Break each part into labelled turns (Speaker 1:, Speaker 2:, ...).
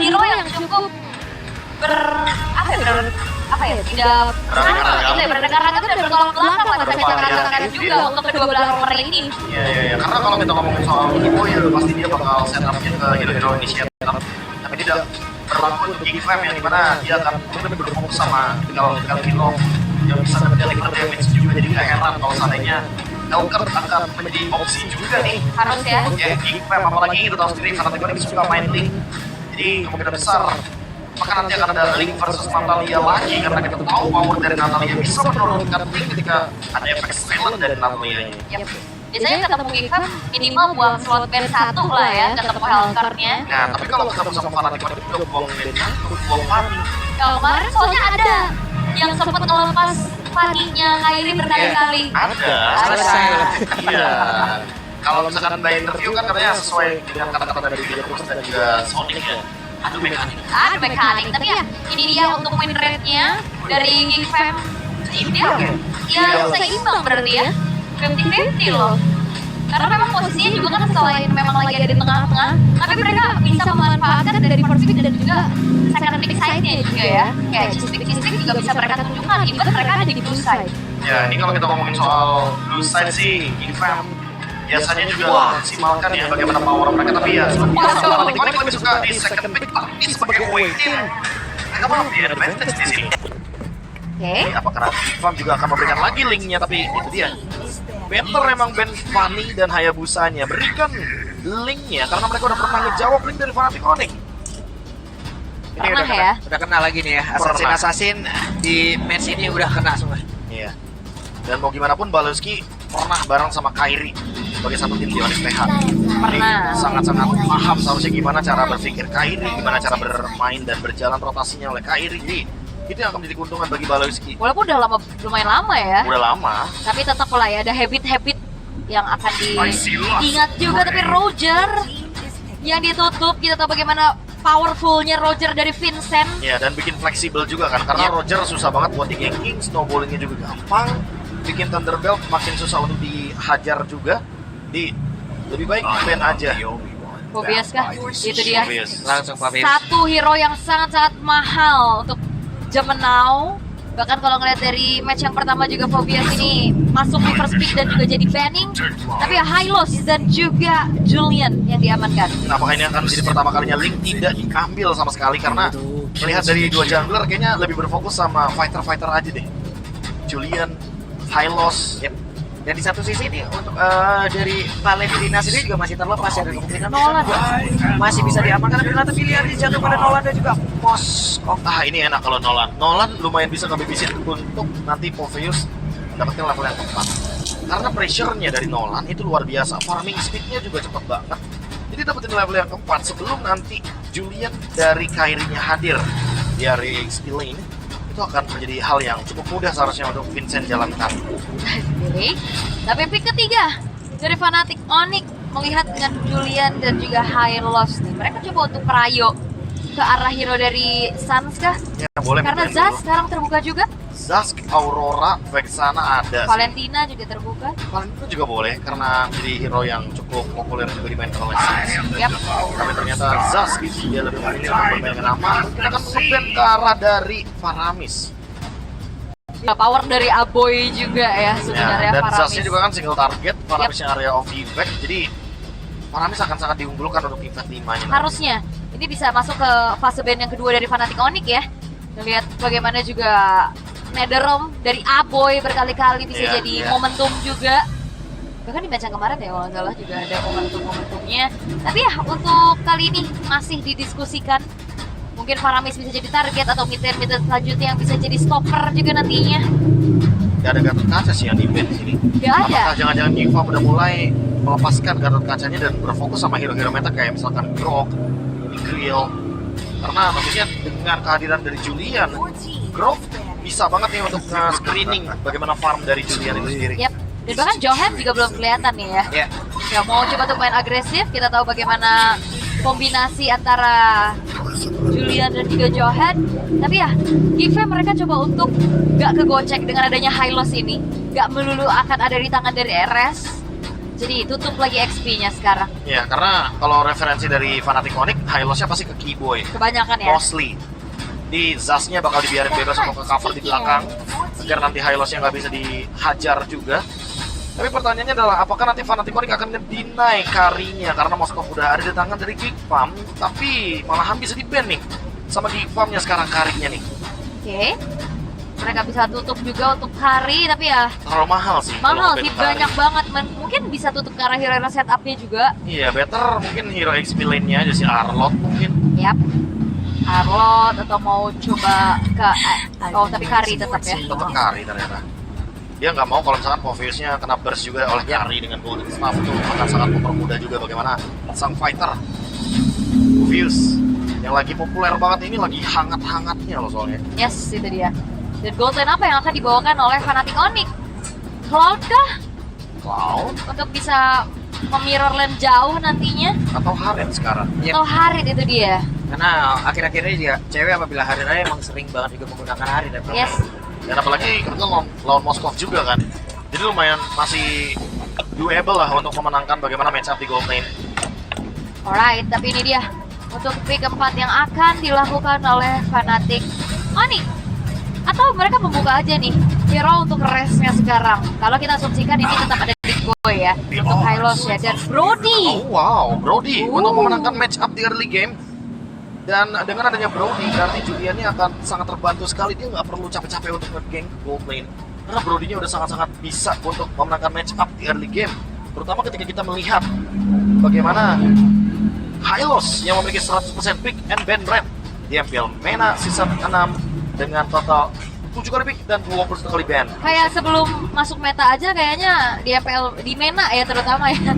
Speaker 1: hero yang cukup tidak beraneka-ragam dan bertolak belakang lah bisa kita katakan juga untuk kedua belah romer ini.
Speaker 2: Iya. Karena kalau kita ngomongin soal Ivo ya pasti dia bakal setupnya ke hero-hero initiative. Tapi tidak berlaku untuk Gigfam yang dimana dia akan benar-benar berfokus sama tinggal hero yang bisa mendeliver damage juga. Jadi nggak heran kalau seandainya Elker akan menjadi opsi juga nih.
Speaker 1: Harus ya.
Speaker 2: Ya Gigfam apalagi kita tahu sendiri karena Tegonik suka main Link. Jadi kemungkinan besar maka nanti akan ada Link versus Natalia lagi karena kita tahu power dari Natalia bisa menurunkan Link ketika ada efek silent dari Natalia.
Speaker 1: Yep. Biasanya ketemu Gigfam minimal buang slot band 1 lah ya, ketemu Helker-nya.
Speaker 2: Nah, tapi kalau ketemu sama Fanatic itu udah buang band 1, buang Fanny.
Speaker 1: Kalau kemarin soalnya ada yang sempat ngelepas Fanny-nya Kairi berkali-kali.
Speaker 2: Ada.
Speaker 3: Selesai.
Speaker 2: Iya. Kalau misalkan by interview kan katanya sesuai dengan kata-kata dari Video Plus dan juga Sonic ya. Aduh mekanik. Tapi ya, ini dia untuk win rate-nya dari Gigfam. Ya seimbang berarti ya. 50-50 loh. Karena memang posisinya juga kan selain memang lagi ada di tengah-tengah, tapi mereka bisa memanfaatkan dari first pick dan juga second pick side-nya juga ya. Kayak cheese juga bisa mereka tunjukkan, even mereka ada di blue side. Ya, ini kalau kita ngomongin soal blue side sih, Gigfam biasanya juga maksimalkan ya bagaimana power mereka, tapi ya sama Fanatic lebih suka di second pick tapi sebagai away team. Mereka mau di advantage di sini.
Speaker 1: Oke.
Speaker 2: Apakah Gigfam juga akan memberikan lagi linknya, tapi itu dia. Better emang band Fanny dan Hayabusanya berikan linknya karena mereka udah pernah ngejawab link dari Fanatic Onyx.
Speaker 3: Ini
Speaker 1: Pernah ya?
Speaker 3: udah kena lagi nih ya. Assassin di match ini udah kena semua.
Speaker 2: Iya. Dan mau gimana pun Baloski pernah bareng sama Kairi sebagai satu tim di Onyx PH. Jadi
Speaker 1: Pernah.
Speaker 2: sangat-sangat paham seharusnya gimana cara berpikir Kairi, gimana cara bermain dan berjalan rotasinya oleh Kairi. Jadi itu yang akan menjadi keuntungan bagi Baloski.
Speaker 1: Walaupun udah lumayan lama ya,
Speaker 2: Udah lama.
Speaker 1: tapi tetap lah ya ada habit-habit yang akan diingat juga. Tapi Roger yang ditutup, kita tahu bagaimana powerfulnya Roger dari Vincent.
Speaker 2: Ya, dan bikin fleksibel juga kan, karena Roger susah banget buat di-ganking, snowballingnya juga gampang, bikin Thunderbelt makin susah untuk dihajar juga. Lebih baik ban aja.
Speaker 1: Phobias kah? Itu dia.
Speaker 2: Obvious.
Speaker 3: Langsung Pavis.
Speaker 1: Satu hero yang sangat-sangat mahal untuk Jemenau. Bahkan kalau ngeliat dari match yang pertama juga Phobias ini masuk di first pick dan juga jadi banning. Tapi ya Hylos dan juga Julian yang diamankan.
Speaker 2: Nah, makanya akan menjadi pertama kalinya Link tidak diambil sama sekali karena melihat dari dua jungler kayaknya lebih berfokus sama fighter-fighter aja deh. Julian, Hylos.
Speaker 3: Yep. Dan di satu sisi ini untuk dari Valentina sendiri juga masih terlepas ya dari kemungkinan
Speaker 1: Nolan
Speaker 3: masih bisa diamankan, tapi ternyata pilihan dijatuh pada Nolan dan juga Moskov.
Speaker 2: Ini enak kalau Nolan. Nolan lumayan bisa nge-babysit untuk nanti Poveus mendapatkan level yang tepat. Karena pressure-nya dari Nolan itu luar biasa. Farming speed-nya juga cepat banget. Jadi dapetin level yang tepat sebelum nanti Julian dari Kairi-nya hadir di area XP lane. Itu akan menjadi hal yang cukup mudah seharusnya untuk Vincent jalankan.
Speaker 1: sendiri. Tapi pick ketiga dari Fanatic Onyx melihat dengan Julian dan juga Hylos nih. Mereka coba untuk merayu ke arah hero dari Suns kah?
Speaker 2: Ya, boleh.
Speaker 1: Karena Zaz sekarang terbuka juga.
Speaker 2: Zask, Aurora, Vexana ada.
Speaker 1: Valentina juga terbuka.
Speaker 2: Valentina juga boleh karena menjadi hero yang cukup populer juga dimainkan oleh Suns.
Speaker 1: Yap.
Speaker 2: Tapi ternyata Zask dia lebih memilih untuk bermain dengan aman. Kita akan nge-ban ke arah dari Faramis.
Speaker 1: Ya, power dari Aboy juga ya sebenarnya
Speaker 2: Dan
Speaker 1: Faramis.
Speaker 2: Zasknya juga kan single target, Faramisnya area of effect. Jadi Faramis akan sangat diunggulkan untuk event 5-nya.
Speaker 1: Harusnya ini bisa masuk ke fase band yang kedua dari Fanatic Onyx ya. Lihat bagaimana juga Netherrealm dari Aboy berkali-kali bisa jadi momentum juga. Bahkan di match yang kemarin ya kalau nggak salah juga ada momentumnya. Tapi ya untuk kali ini masih didiskusikan. Mungkin Faramis bisa jadi target atau mid-lane selanjutnya yang bisa jadi stopper juga nantinya.
Speaker 2: Gak ada Gatot Kaca sih yang di band sini.
Speaker 1: Gak ada.
Speaker 2: Apakah jangan-jangan Gigfam udah mulai melepaskan Gatot Kacanya dan berfokus sama hero-hero meta kayak misalkan Grok, Grill. Karena tentunya dengan kehadiran dari Julian, Grok bisa banget nih untuk screening bagaimana farm dari Julian itu sendiri.
Speaker 1: Yap. Dan bahkan Johan juga belum kelihatan nih ya.
Speaker 3: Ya.
Speaker 1: Ya mau coba untuk main agresif, kita tahu bagaimana kombinasi antara Julian dan juga Johan. Tapi ya, Gigfam mereka coba untuk gak kegocek dengan adanya Hylos ini. Gak melulu akan ada di tangan dari RS. Jadi tutup lagi XP-nya sekarang.
Speaker 2: Ya, karena kalau referensi dari Fnatic Onyx, high loss-nya pasti ke Keyboy.
Speaker 1: Kebanyakan ya.
Speaker 2: Mostly. Di Zaz-nya bakal dibiarin bebas untuk ke cover di belakang agar nanti high loss-nya nggak bisa dihajar juga. Tapi pertanyaannya adalah apakah nanti Fnatic Onyx akan nge-deny carry-nya karena Moskov udah ada di tangan dari Geek Farm, tapi malahan bisa di-ban nih sama Geek Farm-nya sekarang carry-nya nih.
Speaker 1: Oke. Mereka bisa tutup juga untuk carry, tapi ya
Speaker 2: Terlalu mahal sih.
Speaker 1: mahal
Speaker 2: kalau
Speaker 1: sih,
Speaker 2: nge-ban carry.
Speaker 1: banyak banget. Mungkin bisa tutup ke arah hero setup-nya juga.
Speaker 2: Iya, better mungkin hero XP lane-nya aja si Arlott mungkin.
Speaker 1: Yap. Arlot atau mau coba ke oh tapi carry tetap ya.
Speaker 2: Tetap carry ternyata. Dia nggak mau kalau misalkan Morpheus-nya kena burst juga oleh carry dengan Golden Staff, itu akan sangat mempermudah juga bagaimana sang fighter Morpheus yang lagi populer banget ini, lagi hangat-hangatnya loh soalnya.
Speaker 1: Yes, itu dia. Dan gold lane apa yang akan dibawakan oleh Fnatic Onyx? Cloud kah?
Speaker 2: Cloud
Speaker 1: Untuk bisa memirror lane jauh nantinya?
Speaker 2: atau Harit sekarang?
Speaker 3: Yep.
Speaker 1: Atau Harit itu dia?
Speaker 3: Karena akhir-akhir ini juga cewek apabila hari raya emang sering banget juga menggunakan hari dan
Speaker 1: Yes.
Speaker 2: Dan apalagi kita lawan Moskov juga kan. Jadi lumayan masih doable lah untuk memenangkan bagaimana match up di gold lane.
Speaker 1: Alright, tapi ini dia untuk pick keempat yang akan dilakukan oleh Fnatic Onyx. Atau mereka membuka aja nih hero untuk restnya sekarang. Kalau kita asumsikan ini tetap ada Big Boy ya untuk Hylos ya, dan Brody.
Speaker 2: Oh wow, Brody untuk memenangkan match up di early game. Dan dengan adanya Brody, berarti Julian-nya akan sangat terbantu sekali. Dia nggak perlu capek-capek untuk nge-gank gold lane. Karena Brody-nya udah sangat-sangat bisa untuk memenangkan match up di early game. Terutama ketika kita melihat bagaimana Hylos yang memiliki 100% pick and ban rate. Dia ambil Mena season 6 dengan total 7 kali pick dan 20 kali ban.
Speaker 1: Kayak sebelum masuk meta aja kayaknya di MPL di Mena ya terutama ya.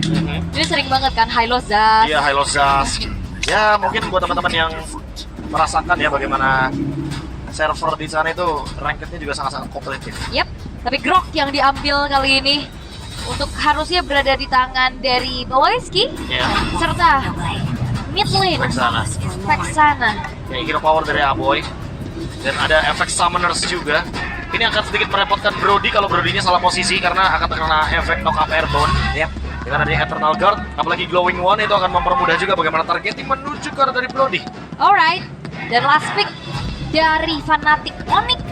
Speaker 1: Ini sering banget kan Hylos Zaz.
Speaker 2: Iya, Hylos Zaz. Ya mungkin buat teman-teman yang merasakan ya bagaimana server di sana itu ranked-nya juga sangat-sangat kompetitif.
Speaker 1: Yep, tapi Grok yang diambil kali ini untuk harusnya berada di tangan dari Bawoyski
Speaker 2: Ya,
Speaker 1: serta mid lane
Speaker 2: Vexana.
Speaker 1: Vexana.
Speaker 2: Ya, hero power dari Aboy. Dan ada efek summoners juga. Ini akan sedikit merepotkan Brody kalau Brody-nya salah posisi karena akan terkena efek knock up airborne.
Speaker 3: Yap.
Speaker 2: Dengan adanya Eternal Guard, apalagi Glowing One itu akan mempermudah juga bagaimana targeting menuju ke arah dari Brody.
Speaker 1: Alright, dan last pick dari Fnatic Onyx.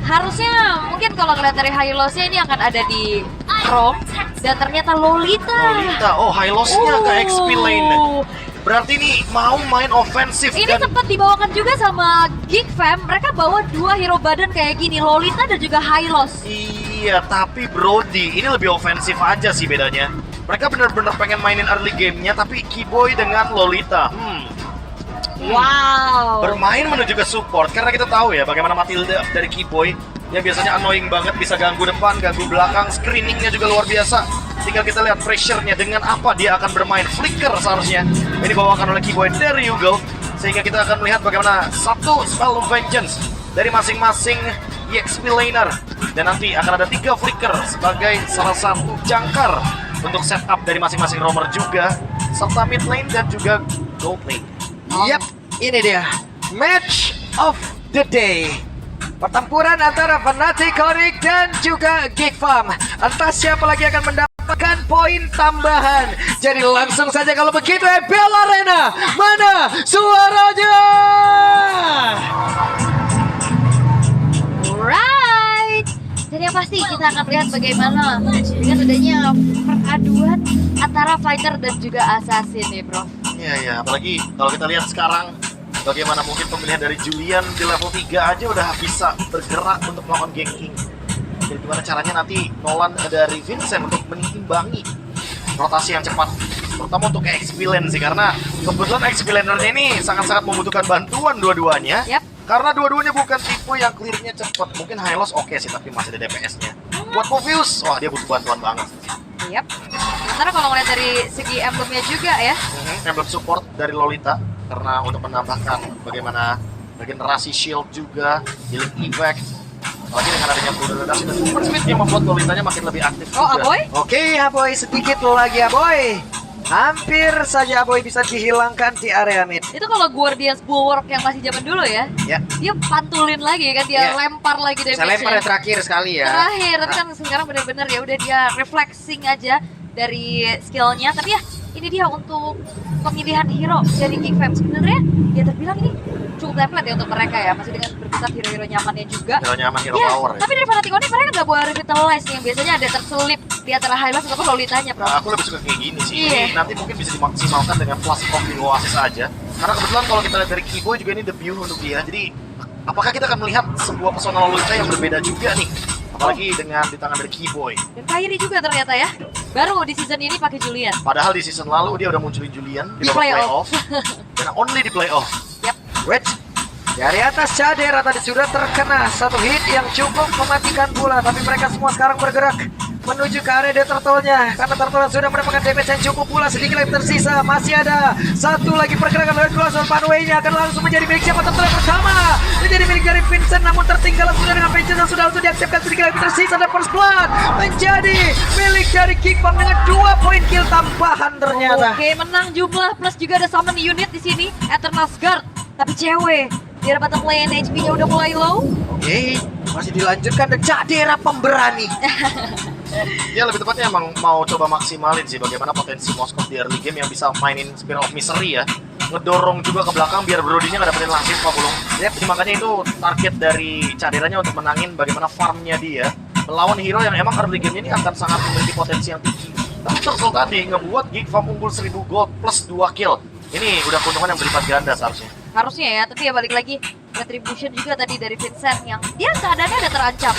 Speaker 1: Harusnya mungkin kalau ngeliat dari Hylosnya ini akan ada di Chrome, dan ternyata Lolita.
Speaker 2: Lolita, oh high loss-nya ke XP lane. Berarti ini mau main ofensif
Speaker 1: Ini
Speaker 2: dan
Speaker 1: sempat dibawakan juga sama Geek Fam. Mereka bawa dua hero badan kayak gini, Lolita dan juga Hylos.
Speaker 2: iya, tapi Brody ini lebih ofensif aja sih bedanya. Mereka benar-benar pengen mainin early game-nya, tapi Keyboy dengan Lolita.
Speaker 1: Wow.
Speaker 2: Bermain menuju ke support, karena kita tahu ya bagaimana Matilda dari Keyboy yang biasanya annoying banget, bisa ganggu depan, ganggu belakang, screeningnya juga luar biasa. Tinggal kita lihat pressure-nya dengan apa dia akan bermain. Flicker seharusnya ini dibawakan oleh Keyboy dari Yugal, sehingga kita akan melihat bagaimana satu spell of vengeance dari masing-masing EXP laner, dan nanti akan ada 3 flicker sebagai salah satu jangkar untuk setup dari masing-masing roamer juga, serta mid lane dan juga gold lane.
Speaker 3: Yap, ini dia match of the day. Pertempuran antara Fnatic Onyx dan juga Geek Farm. Entah siapa lagi akan mendapatkan poin tambahan. Jadi langsung saja kalau begitu MPL Arena, mana suaranya?
Speaker 1: Alright. Dan yang pasti kita akan lihat bagaimana dengan adanya perpaduan antara fighter dan juga assassin nih bro.
Speaker 2: Iya, iya, apalagi kalau kita lihat sekarang bagaimana mungkin pemilihan dari Julian di level 3 aja udah bisa bergerak untuk melakukan ganking. Dan gimana caranya nanti Nolan dari Vincent untuk menimbangi rotasi yang cepat, terutama untuk XP lane sih, karena kebetulan XP lanernya ini sangat-sangat membutuhkan bantuan dua-duanya.
Speaker 1: Yap.
Speaker 2: Karena dua-duanya bukan tipe yang clear-nya cepat. Mungkin Hylos oke sih, tapi masih ada DPS-nya. Buat Morpheus, wah dia butuh bantuan banget.
Speaker 1: Yap. Sementara kalau ngeliat dari segi emblemnya juga ya.
Speaker 2: Emblem support dari Lolita, karena untuk menambahkan bagaimana regenerasi shield juga, healing effect, apalagi dengan adanya Blue Reduction dan Super Speed yang membuat Lolitanya makin lebih aktif
Speaker 1: Oh
Speaker 2: juga.
Speaker 1: Aboy?
Speaker 3: Oke, Aboy, sedikit lagi Aboy. Hampir saja Aboy bisa dihilangkan di area mid.
Speaker 1: Itu kalau Guardians Bulwark yang masih zaman dulu ya,
Speaker 3: Ya,
Speaker 1: dia pantulin lagi kan, dia
Speaker 3: Ya.
Speaker 1: lempar lagi dari
Speaker 3: saya lempar yang
Speaker 1: pitch-nya.
Speaker 3: terakhir sekali ya.
Speaker 1: Terakhir, tapi kan sekarang bener-bener ya udah dia reflexing aja dari skillnya. Tapi ya ini dia untuk pemilihan hero dari Geek Fam. Sebenarnya ya terbilang ini cukup template ya untuk mereka ya, masih dengan berkutat hero-hero nyamannya juga.
Speaker 2: Hero nyaman, hero
Speaker 1: Ya,
Speaker 2: power ya.
Speaker 1: tapi dari Fnatic Onyx mereka nggak bawa revitalize nih, yang biasanya ada terselip di antara highlights ataupun lolitanya, bro.
Speaker 2: Nah, aku lebih suka kayak gini sih.
Speaker 1: Iya.
Speaker 2: Ini nanti mungkin bisa dimaksimalkan dengan plus of di Oasis aja. Karena kebetulan kalau kita lihat dari Keyboy juga ini debut untuk dia. Jadi apakah kita akan melihat sebuah pesona lolita yang berbeda juga nih? Apalagi dengan di tangan dari Keyboy.
Speaker 1: Dan Kairi juga ternyata ya, baru di season ini pakai Julian.
Speaker 2: Padahal di season lalu dia udah munculin Julian
Speaker 1: Di
Speaker 2: babak
Speaker 1: playoff.
Speaker 2: dan only di playoff.
Speaker 1: Yap.
Speaker 3: Wait, dari atas Cadera tadi sudah terkena satu hit yang cukup mematikan pula. Tapi mereka semua sekarang bergerak menuju ke area turtle-nya, karena turtle sudah mendapatkan damage yang cukup pula. Sedikit lagi tersisa, masih ada satu lagi pergerakan dari Crossbow. Pathway-nya akan langsung menjadi milik siapa? Turtle yang pertama menjadi milik dari Vincent, namun tertinggal sudah dengan Vincent yang sudah langsung diaktifkan. Sedikit lagi tersisa dan first blood menjadi milik dari Kickbomb dengan 2 poin kill tambahan ternyata.
Speaker 1: Oke, menang jumlah plus juga ada summon unit di sini, Eternal Guard. Tapi cewek, dia dapat lane HP-nya udah mulai low.
Speaker 3: Oke, masih dilanjutkan dan Cadera pemberani.
Speaker 2: Dia lebih tepatnya emang mau coba maksimalin sih bagaimana potensi Moskov di early game yang bisa mainin Spirit of Misery ya. Ngedorong juga ke belakang biar Brody-nya nggak dapetin langsung Pak Bulung. Jadi makanya itu target dari Caderanya untuk menangin bagaimana farmnya dia melawan hero yang emang early game ini akan sangat memiliki potensi yang tinggi. Tapi Turtle tadi ngebuat Geek Farm unggul 1000 gold plus 2 kill. Ini udah keuntungan yang berlipat ganda seharusnya.
Speaker 1: Harusnya ya, tapi ya balik lagi retribution juga tadi dari Vincent yang dia keadaannya ada terancam.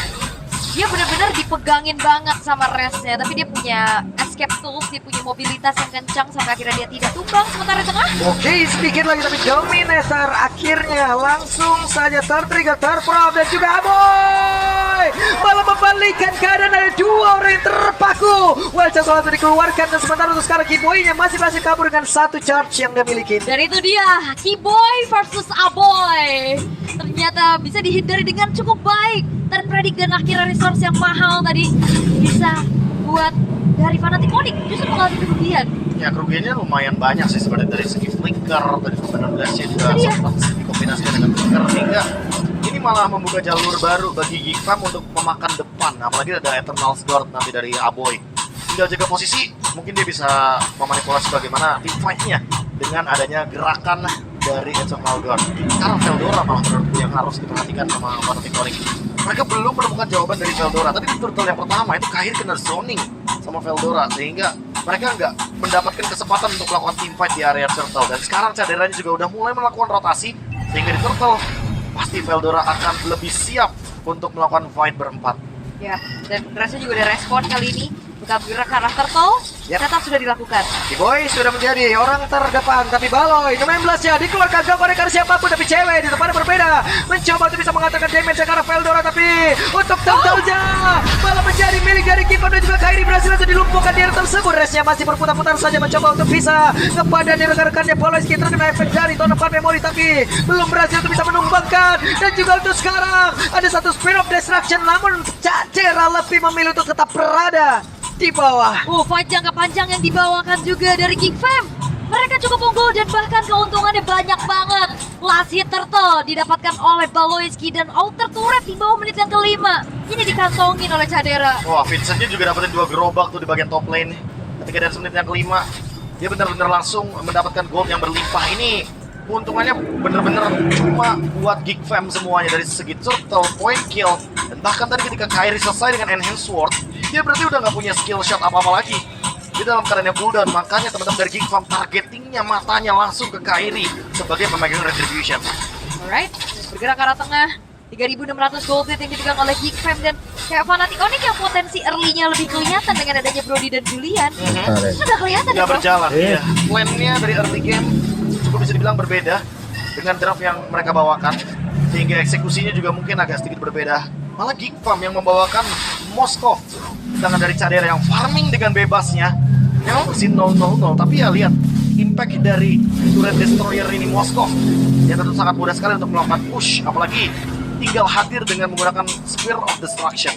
Speaker 1: Dia benar-benar dipegangin banget sama restnya, tapi dia punya escape tools, dia punya mobilitas yang kencang sampai akhirnya dia tidak tumbang. Sementara di tengah,
Speaker 3: Oke, sedikit lagi tapi Dominator akhirnya langsung saja tertrigger, terprop dan juga Aboy malah membalikkan keadaan. Ada dua orang yang terpaku. Wajah langsung dikeluarkan dan sementara untuk sekarang Keyboy-nya masih kabur dengan satu charge yang dia miliki.
Speaker 1: dan itu dia Keyboy versus Aboy. Ternyata bisa dihindari dengan cukup baik. Dan predik dan akhirnya resource yang mahal tadi bisa buat dari Fnatic Onyx justru mengalami kerugian.
Speaker 2: Ya kerugiannya lumayan banyak sih sebenarnya dari segi flicker, dari benar nya juga
Speaker 1: Iya.
Speaker 2: sempat dikombinasikan dengan flicker sehingga ini malah membuka jalur baru bagi Geek Farm untuk memakan depan. Apalagi ada Eternal Guard nanti dari Aboy. Tinggal jaga posisi, mungkin dia bisa memanipulasi bagaimana team fight-nya dengan adanya gerakan dari Eternal Guard. Sekarang Veldora malah menurutku yang harus diperhatikan sama Fnatic Onyx. Mereka belum menemukan jawaban dari Veldora. Tadi di turtle yang pertama itu Kairi kena zoning sama Veldora sehingga mereka nggak mendapatkan kesempatan untuk melakukan team fight di area turtle. Dan sekarang Caderanya juga udah mulai melakukan rotasi sehingga di turtle pasti Veldora akan lebih siap untuk melakukan fight berempat.
Speaker 1: Ya, dan rasanya juga ada respon kali ini. Bukan gerak ke arah turtle,
Speaker 3: Yap.
Speaker 1: setup sudah dilakukan.
Speaker 3: Keyboy sudah menjadi orang terdepan, tapi Baloy 16-nya dikeluarkan gak oleh siapapun, tapi cewek di tempatnya berbeda mencoba untuk bisa mengatakan damage ke arah Veldora, tapi untuk turtle-nya malah menjadi milik dari Keyboy dan juga Kairi berhasil langsung dilumpuhkan di area tersebut. Resnya masih berputar-putar saja mencoba untuk bisa kepada rekan-rekannya. Baloy sekitar terkena efek dari tonopan memori, tapi belum berhasil untuk bisa menumbangkan. Dan juga untuk sekarang ada satu Spirit of Destruction, namun Cadera lebih memilih untuk tetap berada di bawah.
Speaker 1: Fight jangka panjang yang dibawakan juga dari Geek Fam. Mereka cukup unggul dan bahkan keuntungannya banyak banget. Last hit turtle didapatkan oleh Baloyski dan outer turret di bawah menit yang kelima. Ini dikantongin oleh Cadera.
Speaker 2: Wah, Vincentnya juga dapetin 2 gerobak tuh di bagian top lane. Ketika dari menit yang kelima, dia benar-benar langsung mendapatkan gold yang berlimpah. Ini keuntungannya bener-bener cuma buat Geek Fam semuanya dari segi turtle, point kill, dan bahkan tadi ketika Kairi selesai dengan enhance sword, dia berarti udah nggak punya skill shot apa-apa lagi. Dia dalam keadaannya cooldown, makanya teman-teman dari Geek Farm targetingnya matanya langsung ke Kairi sebagai pemegang retribution.
Speaker 1: Alright, bergerak ke arah tengah. 3.600 gold yang dipegang oleh Geek Fam dan kayak Fnatic Onyx yang potensi early-nya lebih kelihatan dengan adanya Brody dan Julian. Sudah kelihatan ya,
Speaker 2: Nggak
Speaker 1: bro?
Speaker 2: berjalan, iya. Plan-nya dari early game cukup bisa dibilang berbeda dengan draft yang mereka bawakan, sehingga eksekusinya juga mungkin agak sedikit berbeda. Malah Geek Farm yang membawakan Moskov, sedangkan dari Cadera yang farming dengan bebasnya. Memang mesin 000, tapi ya lihat impact dari turret destroyer ini Moskov. Ya tentu sangat mudah sekali untuk melakukan push, apalagi tinggal hadir dengan menggunakan Spear of Destruction.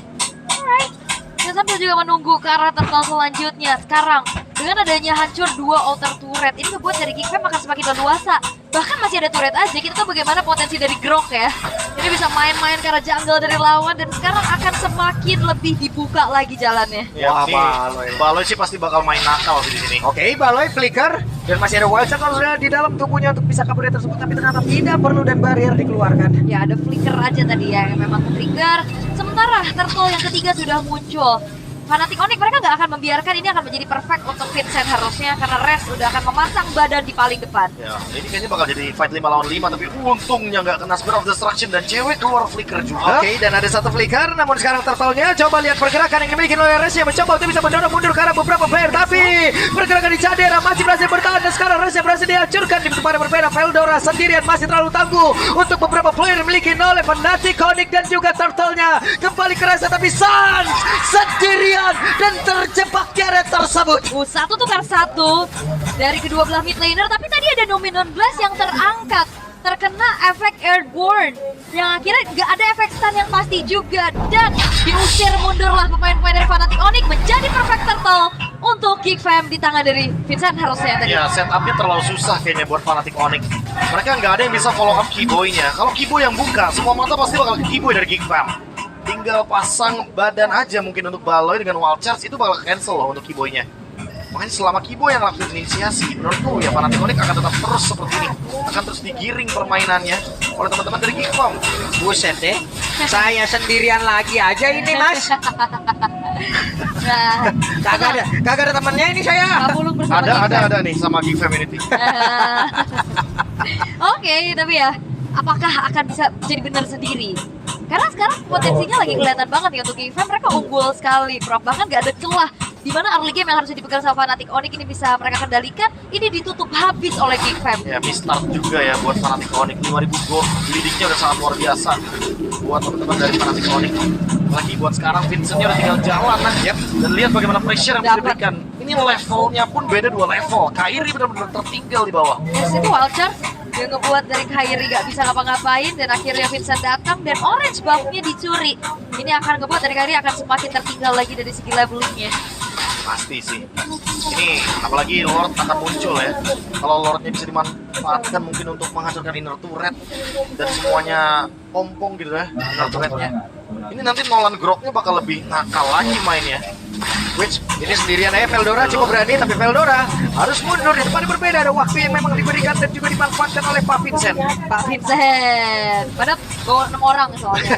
Speaker 1: Alright. Dan sambil juga menunggu ke arah turtle selanjutnya. Sekarang Dengan adanya hancur 2 altar turret, ini ngebuat dari Geek Fam akan semakin leluasa. Bahkan masih ada turret aja, kita tahu bagaimana potensi dari Grok ya. Ini bisa main-main karena jungle dari lawan, dan sekarang akan semakin lebih dibuka lagi jalannya.
Speaker 2: Ya,
Speaker 3: Wah,
Speaker 2: nih, Baloy sih pasti bakal main nakal sih di sini.
Speaker 3: Oke, Baloy flicker dan masih ada wild shot di dalam tubuhnya untuk bisa kabur dari tersebut, tapi ternyata tidak perlu dan barrier dikeluarkan.
Speaker 1: Ya ada flicker aja tadi ya yang memang trigger. Sementara turtle yang ketiga sudah muncul. Fnatic Onyx mereka nggak akan membiarkan ini akan menjadi perfect untuk Vincent harusnya, karena Res udah akan memasang badan di paling depan.
Speaker 2: Ya, ini kayaknya bakal jadi fight 5 lawan 5, tapi untungnya nggak kena Spear of Destruction dan cewek keluar flicker juga.
Speaker 3: Oke, dan ada satu flicker, namun sekarang turtle-nya coba lihat pergerakan yang dimiliki oleh Res yang mencoba untuk bisa mendorong mundur ke arah beberapa player, tapi pergerakan di Cadera masih berhasil bertahan, dan sekarang Res yang berhasil dihancurkan di tempat yang berbeda. Veldora sendirian masih terlalu tangguh untuk beberapa player dimiliki oleh Fnatic Onyx dan juga turtle-nya. Kembali ke Res, tapi Sans sendirian dan terjebak di area tersebut.
Speaker 1: Satu tukar satu dari kedua belah mid laner, tapi tadi ada Dominant Blast yang terangkat, terkena efek Airborne yang akhirnya nggak ada efek stun yang pasti juga, dan diusir mundurlah pemain-pemain dari Fnatic Onyx menjadi perfect turtle untuk Geek Fam di tangan dari Vincent harusnya tadi.
Speaker 2: Ya, setupnya terlalu susah kayaknya buat Fnatic Onyx. Mereka nggak ada yang bisa follow up Keyboy-nya. Kalau Keyboy yang buka, semua mata pasti bakal ke Keyboy dari Geek Fam. Tinggal pasang badan aja mungkin untuk Baloy dengan Wild Charge, itu bakal cancel loh untuk Keyboy-nya. Makanya selama Keyboy yang lakukan inisiasi, menurutku ya Fnatic Onyx akan tetap terus seperti ini. Akan terus digiring permainannya oleh teman-teman dari Geek Fam.
Speaker 3: Buset deh, saya sendirian lagi aja ini mas.
Speaker 1: Nah,
Speaker 3: Kagak ada temannya ini saya.
Speaker 1: Kapulung bersama Geek Fam.
Speaker 2: Ada nih sama Geek Family.
Speaker 1: Oke, tapi ya apakah akan bisa jadi benar sendiri? Karena sekarang potensinya lagi kelihatan banget ya untuk Geek Fam, mereka unggul sekali, Prof. Bahkan gak ada celah di mana early game yang harusnya dipegang sama Fnatic Onyx ini bisa mereka kendalikan, ini ditutup habis oleh Geek Fam.
Speaker 2: Ya, mistart juga ya buat Fnatic Onyx. 5000 gold, leadingnya udah sangat luar biasa buat teman-teman dari Fnatic Onyx. Lagi buat sekarang Vincent-nya udah tinggal jalan nah. Dan lihat bagaimana pressure yang bisa diberikan. Ini levelnya pun beda 2 level. Kairi benar-benar tertinggal di bawah.
Speaker 1: Yes, itu wild charge yang ngebuat dari Kairi gak bisa ngapa-ngapain, dan akhirnya Vincent datang dan orange buff-nya dicuri. Ini akan ngebuat dari Kairi akan semakin tertinggal lagi dari segi levelingnya.
Speaker 2: Pasti sih. Ini apalagi Lord akan muncul ya. Kalau Lordnya bisa dimanfaatkan mungkin untuk menghancurkan inner turret dan semuanya ompong gitu ya inner turretnya. Ini nanti Nolan Groknya bakal lebih nakal lagi mainnya.
Speaker 3: Which ini sendirian aja Veldora cukup berani, tapi Veldora harus mundur di tempat yang berbeda. Ada waktu yang memang diberikan dan juga dimanfaatkan oleh Pak Vincent.
Speaker 1: Pak Vincent, padahal bawa 6 orang soalnya.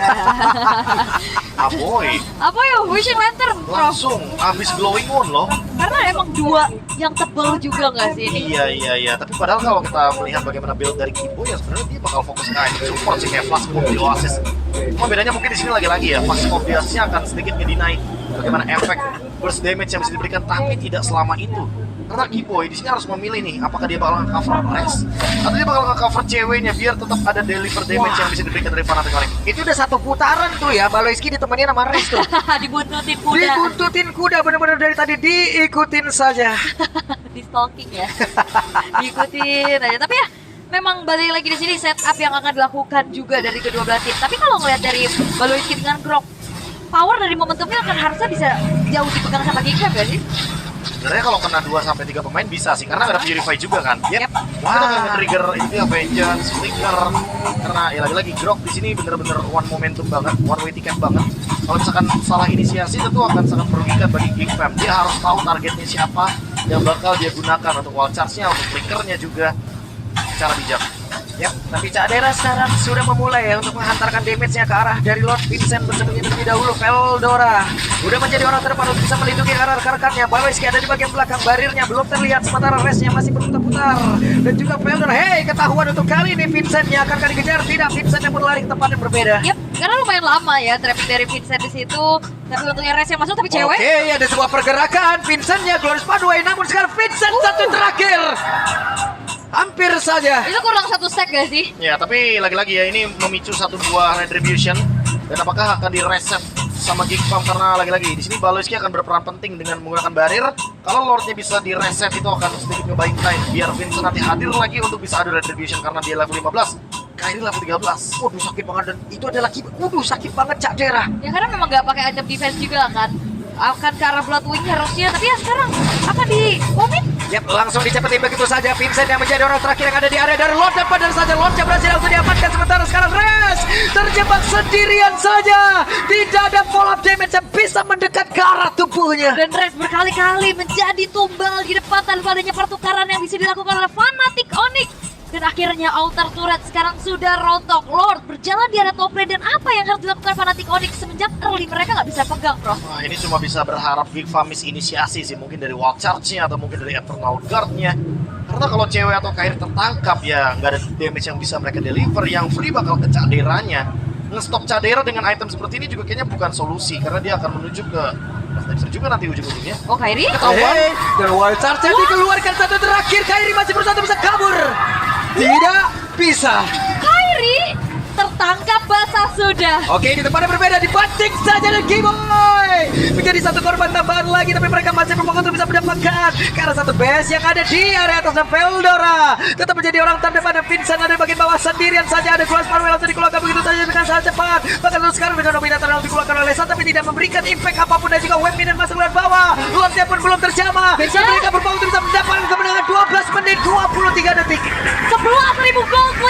Speaker 2: Aboy
Speaker 1: Apa ya, Vision Lantern, Prof?
Speaker 2: langsung habis glowing on loh.
Speaker 1: Karena emang 2 yang tebal juga nggak sih ini?
Speaker 2: Iya. Tapi padahal kalau kita melihat bagaimana build dari Keyboy ya sebenarnya dia bakal fokus ke item support sih, kayak Flash Bomb di Oasis. Cuma bedanya mungkin di sini lagi-lagi ya, Flash Bomb biasanya akan sedikit ngedeny bagaimana efek burst damage yang bisa diberikan, tapi tidak selama itu. Karena Keyboy di sini harus memilih nih, apakah dia bakal nge-cover Res atau dia bakal nge-cover ceweknya biar tetap ada deliver damage yang bisa diberikan dari Fnatic Onyx.
Speaker 3: Itu udah satu putaran tuh ya, Baloyski ditemenin sama Res tuh.
Speaker 1: Dibuntutin kuda.
Speaker 3: Dibuntutin kuda, bener-bener dari tadi diikutin saja.
Speaker 1: Di stalking ya. Diikutin aja. Tapi ya memang balik lagi di sini setup yang akan dilakukan juga dari kedua belah tim. Tapi kalau ngeliat dari Baloyski dengan Grok, power dari momentumnya akan harusnya bisa jauh dipegang sama Geek Fam gak sih?
Speaker 2: Sebenarnya kalau kena 2-3 pemain bisa sih, karena ada Purify juga kan.
Speaker 1: Yep.
Speaker 2: Kita akan nge-trigger itu ya, Vengeance, Flicker. Karena ya lagi-lagi Grok di sini bener-bener one momentum banget, one way ticket banget. Kalau misalkan salah inisiasi tentu akan sangat merugikan bagi Geek Fam. Dia harus tahu targetnya siapa yang bakal dia gunakan untuk wall charge-nya, untuk flickernya juga secara bijak.
Speaker 3: Yap, tapi Cadera sekarang sudah memulai ya untuk menghantarkan damage-nya ke arah dari Lord Vincent bersembunyi terlebih dahulu. Veldora udah menjadi orang terdepan untuk bisa melindungi arah rekan-rekannya. Baloyski ada di bagian belakang, barirnya belum terlihat, sementara Resnya masih berputar-putar. Dan juga Veldora, hey, ketahuan untuk kali ini Vincent-nya akan dikejar. Tidak, Vincent yang berlari ke tempat yang berbeda.
Speaker 1: Yep, karena lumayan lama ya trapping dari Vincent di situ. Tapi untungnya Res yang masuk, tapi cewek.
Speaker 3: Oke, ada sebuah pergerakan. Vincent-nya Glorious Pathway, namun sekarang Vincent satu terakhir. Hampir saja.
Speaker 1: Itu kurang 1 stack gak sih?
Speaker 2: Ya, tapi lagi-lagi ya ini memicu satu buah retribution. Dan apakah akan direset sama Geek Fam, karena lagi-lagi di sini Baloyski akan berperan penting dengan menggunakan barir. Kalau Lordnya bisa direset itu akan sedikit ngebaik time biar Vincent nanti hadir lagi untuk bisa adu retribution karena dia level 15. Kairi level 13.
Speaker 3: Waduh, sakit banget, dan itu adalah waduh, sakit banget Cak Dera.
Speaker 1: Ya karena memang gak pakai item defense juga kan. akan ke arah Bloodwing harusnya, tapi ya sekarang akan di komit.
Speaker 3: Yap, langsung dicepetin begitu saja. Vincent yang menjadi orang terakhir yang ada di area dari Lord, dan padahal saja Lordnya berhasil langsung diamankan. Sementara sekarang Res terjebak sendirian saja. Tidak ada follow up damage yang bisa mendekat ke arah tubuhnya.
Speaker 1: Dan Res berkali-kali menjadi tumbal di depan tanpa adanya pertukaran yang bisa dilakukan oleh Fnatic Onyx. Dan akhirnya outer turret sekarang sudah rontok. Lord berjalan di arah top lane, dan apa yang harus dilakukan Fnatic Onyx semenjak early mereka nggak bisa pegang, bro.
Speaker 2: Wah, ini cuma bisa berharap Big Famis inisiasi sih, mungkin dari Wild Charge-nya atau mungkin dari Eternal Guard-nya. Karena kalau cewek atau Kairi tertangkap ya nggak ada damage yang bisa mereka deliver. Yang free bakal ke Caderanya. Nge-stop Cadera dengan item seperti ini juga kayaknya bukan solusi, karena dia akan menuju ke Blaster juga nanti ujung-ujungnya.
Speaker 1: Oh, Kairi?
Speaker 3: Hey, dan Wild Charge dikeluarkan satu terakhir. Kairi masih berusaha bisa kabur. Tidak bisa.
Speaker 1: Kairi tertangkap basah sudah.
Speaker 3: Oke, di tempat yang berbeda dibanting saja dan Giboy menjadi satu korban tambahan lagi, tapi mereka masih bermoga untuk bisa mendapatkan karena satu base yang ada di area atas, dan Veldora tetap menjadi orang terdepan, dan Vincent ada di bagian bawah sendirian saja. Ada Glass Power langsung dikeluarkan begitu saja dengan sangat cepat. Bahkan untuk sekarang dengan dominator yang dikeluarkan oleh Lesa, tapi tidak memberikan impact apapun, dan juga Webmin masuk ke bawah. Lordnya pun belum terjamah. Dan mereka berpeluang untuk bisa mendapatkan kemenangan 12 menit 23 detik.
Speaker 1: 11.000 gold